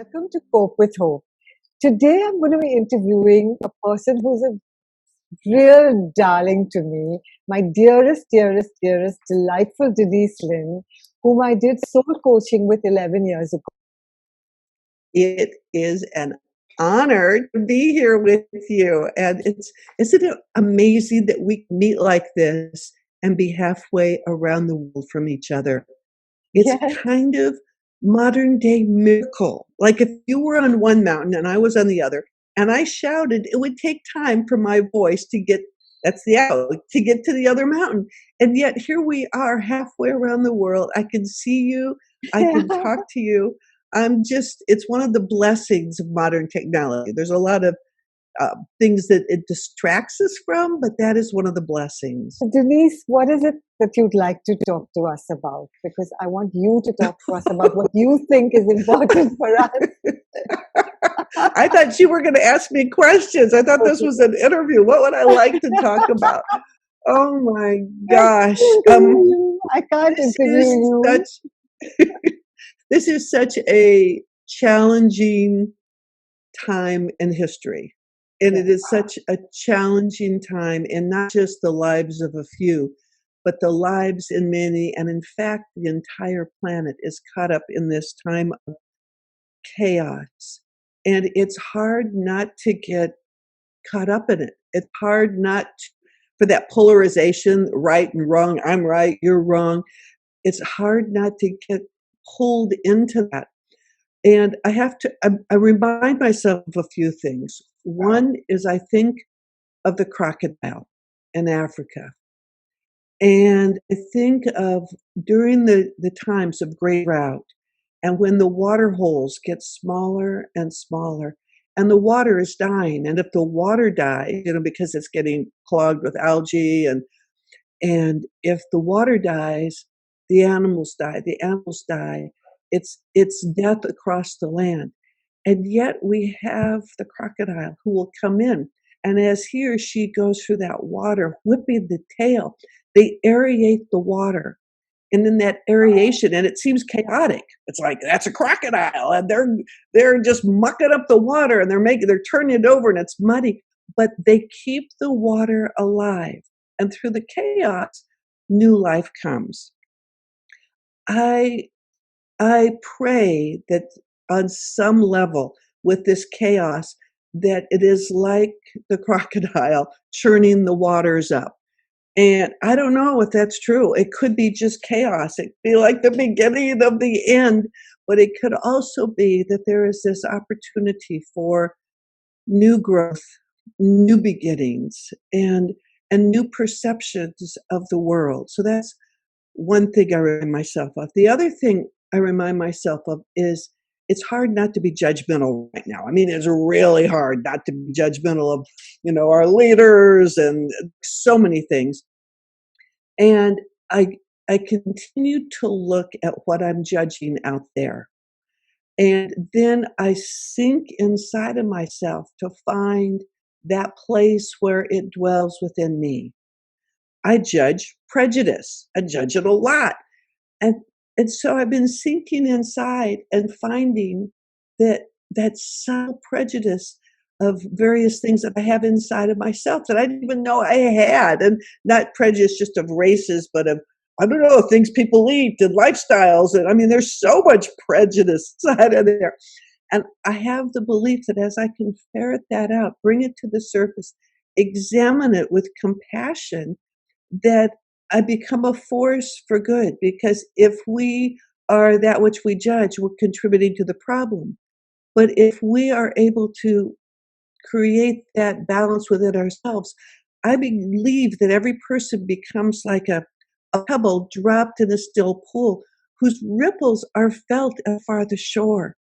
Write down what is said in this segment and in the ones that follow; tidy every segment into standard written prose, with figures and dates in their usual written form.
Welcome to Cope with Hope. Today I'm going to be interviewing a person who's a real darling to me, my dearest, dearest, dearest, delightful Denise Linn, whom I did soul coaching with 11 years ago. It is an honor to be here with you. And isn't it amazing that we meet like this and be halfway around the world from each other? It's Yes. kind of modern day miracle. Like if you were on one mountain and I was on the other, and I shouted, it would take time for my voice to get, that's the out, to get to the other mountain. And yet here we are halfway around the world. I can see you. I can talk to you. It's one of the blessings of modern technology. There's a lot of things that it distracts us from, but that is one of the blessings. So Denise, what is it that you'd like to talk to us about? Because I want you to talk to us about what you think is important for us. I thought you were going to ask me questions. I thought this was an interview. What would I like to talk about? Oh my gosh. I can't interview you. This is such a challenging time in history. And it is such a challenging time in not just the lives of a few, but the lives in many. And in fact, the entire planet is caught up in this time of chaos. And it's hard not to get caught up in it. It's hard not for that polarization, right and wrong. I'm right, you're wrong. It's hard not to get pulled into that. And I remind myself of a few things. One is I think of the crocodile in Africa. And I think of during the times of great drought and when the water holes get smaller and smaller and the water is dying. And if the water dies, because it's getting clogged with algae and if the water dies, the animals die. The animals die. It's death across the land. And yet we have the crocodile who will come in. And as he or she goes through that water, whipping the tail, they aerate the water. And in that aeration, and it seems chaotic. It's like, that's a crocodile. And they're just mucking up the water and they're turning it over and it's muddy. But they keep the water alive. And through the chaos, new life comes. I pray that on some level with this chaos, that it is like the crocodile churning the waters up. And I don't know if that's true. It could be just chaos. It could be like the beginning of the end, but it could also be that there is this opportunity for new growth, new beginnings, and new perceptions of the world. So that's one thing I remind myself of. The other thing I remind myself of is it's hard not to be judgmental right now. I mean, it's really hard not to be judgmental of, our leaders and so many things. And I continue to look at what I'm judging out there. And then I sink inside of myself to find that place where it dwells within me. I judge prejudice. I judge it a lot. And so I've been sinking inside and finding that subtle prejudice of various things that I have inside of myself that I didn't even know I had. And not prejudice just of races, but of, I don't know, things people eat and lifestyles. And I mean, there's so much prejudice inside of there. And I have the belief that as I can ferret that out, bring it to the surface, examine it with compassion, that I become a force for good. Because if we are that which we judge, we're contributing to the problem. But if we are able to create that balance within ourselves, I believe that every person becomes like a pebble dropped in a still pool whose ripples are felt afar the shore.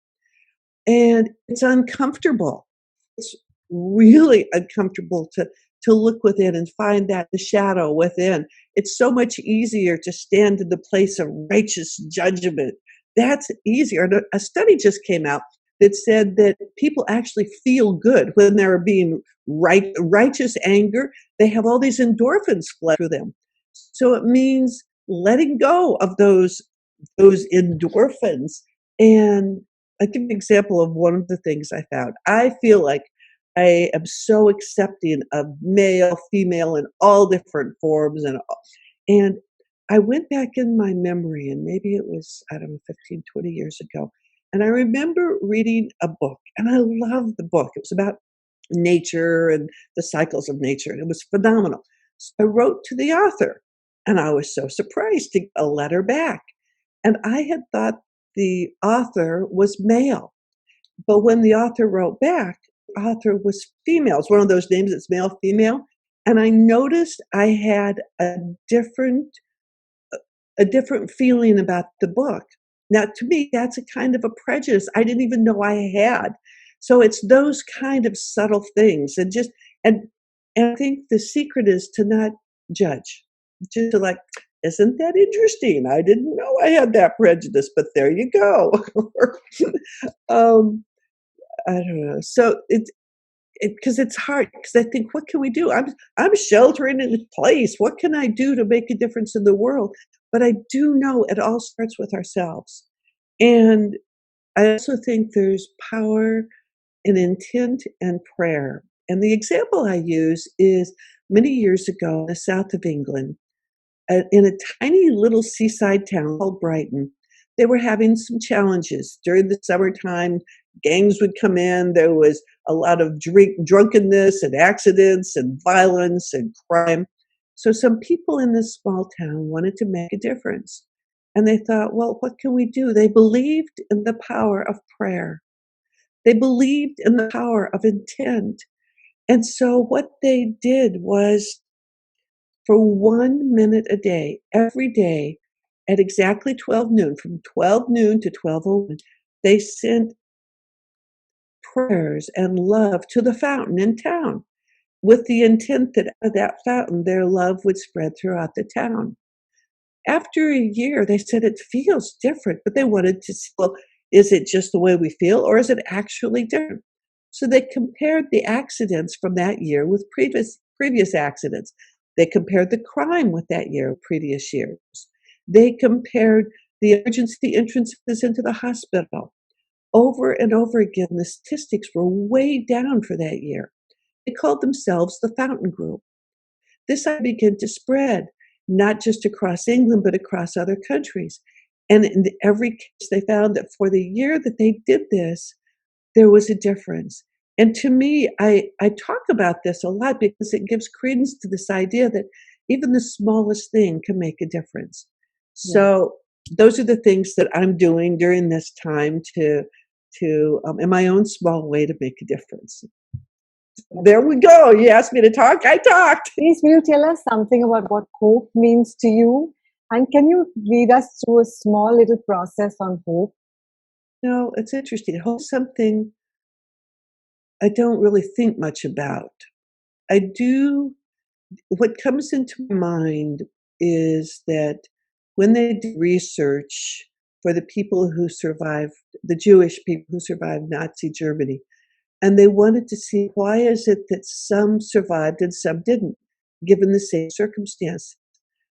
And it's uncomfortable. It's really uncomfortable to look within and find that the shadow within. It's so much easier to stand in the place of righteous judgment. That's easier. And a study just came out that said that people actually feel good when they're being righteous anger. They have all these endorphins flow through them. So it means letting go of those endorphins and I give an example of one of the things I found. I feel like I am so accepting of male, female, in all different forms, and I went back in my memory, and maybe it was, I don't know, 15, 20 years ago, and I remember reading a book, and I loved the book. It was about nature and the cycles of nature, and it was phenomenal. So I wrote to the author, and I was so surprised to get a letter back. And I had thought the author was male, but when the author wrote back, the author was female. It's one of those names that's male, female. And I noticed I had different a different feeling about the book. Now, to me, that's a kind of a prejudice I didn't even know I had. So it's those kind of subtle things, and and I think the secret is to not judge, just to like, isn't that interesting? I didn't know I had that prejudice, but there you go. um, I don't know. So because it's hard, because I think, what can we do? I'm sheltering in place. What can I do to make a difference in the world? But I do know it all starts with ourselves. And I also think there's power in intent and prayer. And the example I use is many years ago in the south of England, in a tiny little seaside town called Brighton. They were having some challenges during the summertime. Gangs would come in. There was a lot of drunkenness and accidents and violence and crime. So some people in this small town wanted to make a difference. And they thought, well, what can we do? They believed in the power of prayer. They believed in the power of intent. And so what they did was, for 1 minute a day, every day, at exactly 12 noon, from 12 noon to 12:01, they sent prayers and love to the fountain in town, with the intent that out of that fountain, their love would spread throughout the town. After a year, they said it feels different, but they wanted to see, well, is it just the way we feel, or is it actually different? So they compared the accidents from that year with previous accidents. They compared the crime with that year, previous years. They compared the emergency entrances into the hospital. Over and over again, the statistics were way down for that year. They called themselves the Fountain Group. This began to spread, not just across England, but across other countries. And in every case, they found that for the year that they did this, there was a difference. And to me, I talk about this a lot because it gives credence to this idea that even the smallest thing can make a difference. Yeah. So those are the things that I'm doing during this time to in my own small way, to make a difference. There we go. You asked me to talk. I talked. Please, will you tell us something about what hope means to you? And can you lead us through a small little process on hope? No, it's interesting. Hope is something I don't really think much about. I do. What comes into my mind is that when they did research for the people who survived, the Jewish people who survived Nazi Germany, and they wanted to see, why is it that some survived and some didn't, given the same circumstance?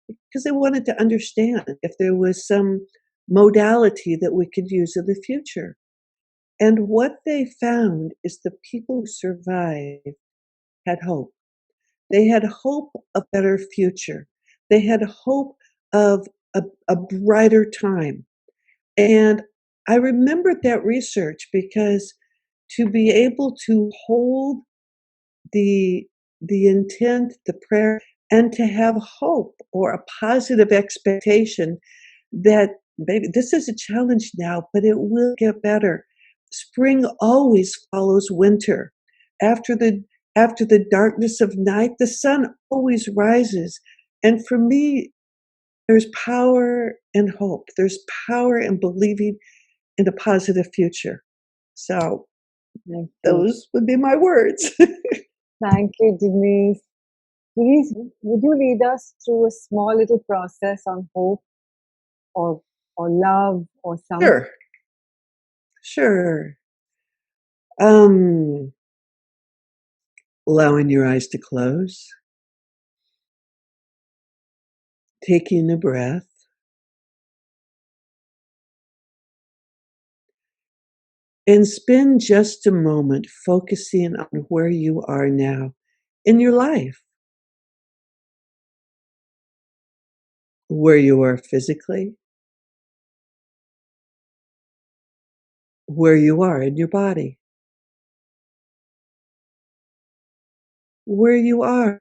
Because they wanted to understand if there was some modality that we could use in the future. And what they found is the people who survived had hope. They had hope of a better future. They had hope of a brighter time. And I remembered that research because to be able to hold the intent, the prayer, and to have hope or a positive expectation that maybe this is a challenge now, but it will get better. Spring always follows winter. After the darkness of night, the sun always rises. And for me, there's power in hope. There's power in believing in a positive future. So Thank you. those would be my words. Thank you, Denise. Denise, would you lead us through a small little process on hope or love or something? Sure. Sure. Um, Allowing your eyes to close, taking a breath, And spend just a moment focusing on where you are now in your life, where you are physically, where you are in your body, where you are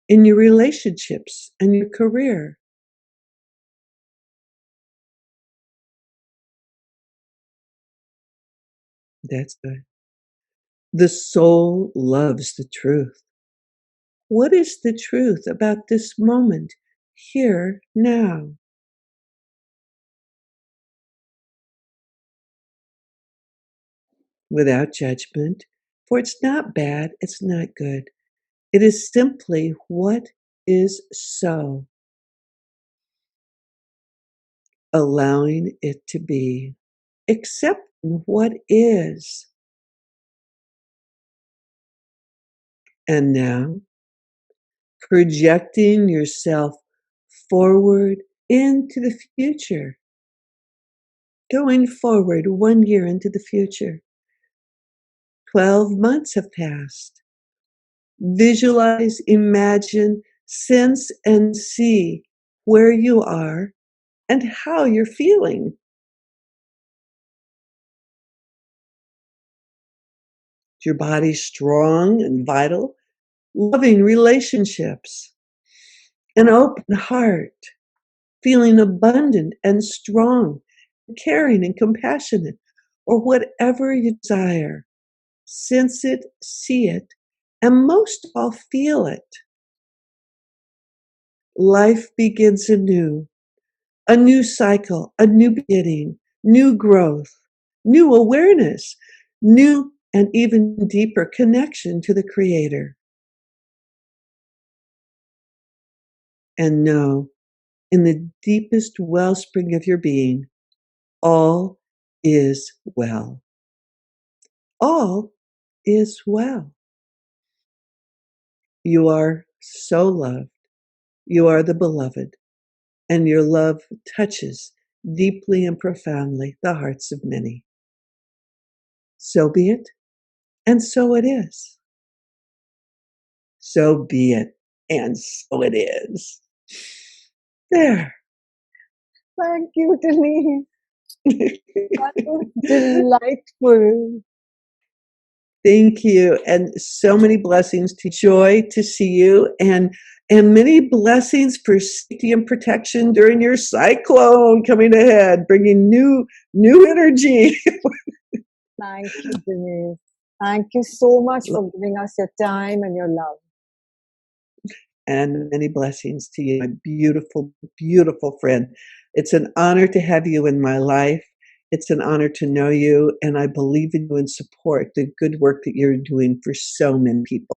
in your relationships and your career. That's good. The soul loves the truth. What is the truth about this moment, here, now? Without judgment, for it's not bad, it's not good. It is simply what is so, allowing it to be, accepting what is. And now, projecting yourself forward into the future, going forward 1 year into the future. 12 months have passed. Visualize, imagine, sense, and see where you are and how you're feeling. Is your body strong and vital? Loving relationships, an open heart, feeling abundant and strong, caring and compassionate, or whatever you desire. Sense it, see it, and most of all, feel it. Life begins anew, a new cycle, a new beginning, new growth, new awareness, new and even deeper connection to the Creator. And know, in the deepest wellspring of your being, all is well. All is well. You are so loved. You are the beloved, and your love touches deeply and profoundly the hearts of many. So be it, and so it is. So be it, and so it is. There. Thank you, Denise. That was delightful. Thank you, and so many blessings. To joy to see you, and many blessings for safety and protection during your cyclone coming ahead, bringing new energy. Thank you, Denise. Thank you so much for giving us your time and your love. And many blessings to you, my beautiful, beautiful friend. It's an honor to have you in my life. It's an honor to know you, and I believe in you and support the good work that you're doing for so many people.